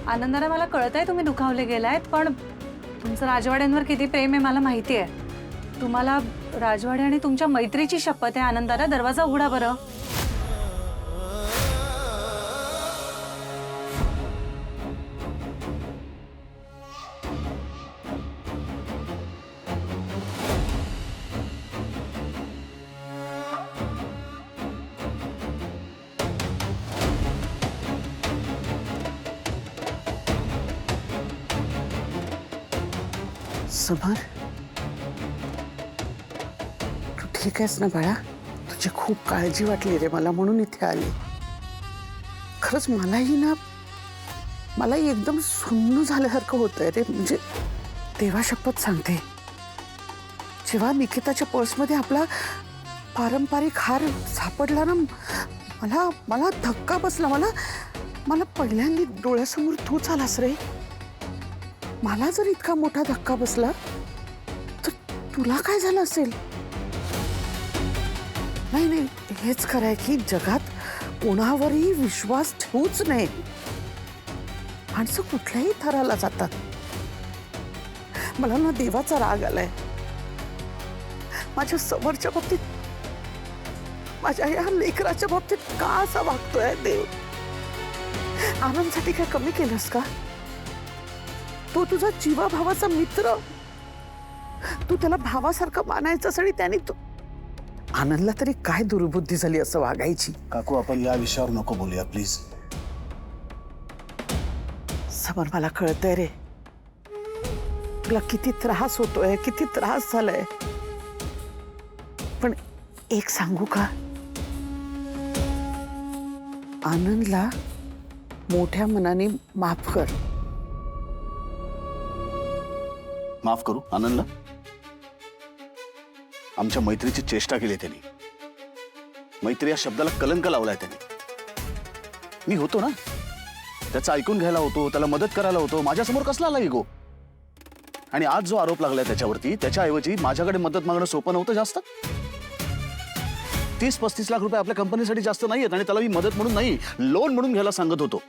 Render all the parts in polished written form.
आनंदाला मला कळतंय तुम्ही दुखावले गेलायत, पण तुमचं राजवाड्यांवर किती प्रेम आहे मला माहिती आहे. तुम्हाला राजवाडे आणि तुमच्या मैत्रीची शपथ आहे. आनंदाला दरवाजा उघडा बरं. समर, तू ठीक आहेस ना बाळा? तुझी खूप काळजी वाटली रे मला, म्हणून इथे आली. खरंच मलाही एकदम सुन्न झाल्यासारखं होतंय रे. म्हणजे देवा शपथ सांगते, जेव्हा निकिताच्या पर्समध्ये आपला पारंपरिक हार सापडला ना, मला धक्का बसला. मला पहिल्यांदा डोळ्यासमोर तूच आलास रे. मला जर इतका मोठा धक्का बसला तर तुला काय झालं असेल? नाही, हेच खरंय की जगात कोणावरही विश्वास ठेवूच नये. माणसं कुठल्याही थराला जातात. मला ना देवाचा राग आलाय माझ्या समोरच्या बाबतीत. माझ्या या लेकराच्या बाबतीत का असा वागतोय देव? आनंदसाठी काय कमी केलंस का? तो तुझा जीवाभावाचा मित्र, तू त्याला भावासारखं मानायचंस आणि त्याने तू आनंदला तरी काय दुर्बुद्धी झाली असं वागायची? काकू, आपण या विषयावर नको बोलूया प्लीज. समर, मला कळतंय रे तुला किती त्रास होतोय, किती त्रास झालाय. पण एक सांगू का, आनंदला मोठ्या मनाने माफ कर. माफ करू आनंदला? आमच्या मैत्रीची चेष्टा केली त्यांनी. मैत्री या शब्दाला कलंक लावलाय त्यांनी. मी होतो ना, त्याचं ऐकून घ्यायला होतो, त्याला मदत करायला होतो. माझ्यासमोर कसला आला इगो? आणि आज जो आरोप लागलाय त्याच्यावरती, त्याच्याऐवजी माझ्याकडे मदत मागणं सोपं नव्हतं जास्त? 30-35 लाख रुपये आपल्या कंपनीसाठी जास्त नाहीयेत, आणि त्याला मी मदत म्हणून नाही, लोन म्हणून घ्यायला सांगत होतो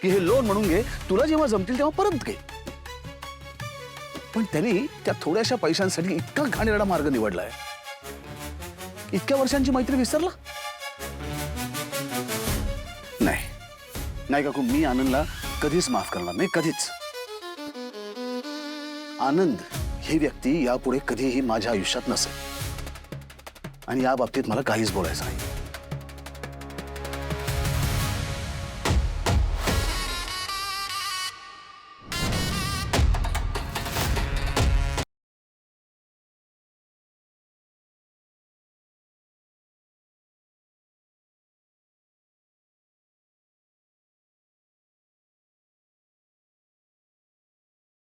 की हे लोन म्हणून घे, तुला जेव्हा जमतील तेव्हा परत घे. पण त्यांनी त्या थोड्याशा पैशांसाठी इतका घाणेरडा मार्ग निवडलाय. इतक्या वर्षांची मैत्री विसरला? नाही काकू, मी आनंदला कधीच माफ करणार नाही, कधीच. आनंद ही व्यक्ती यापुढे कधीही माझ्या आयुष्यात नसेल, आणि या बाबतीत मला काहीच बोलायचं नाही.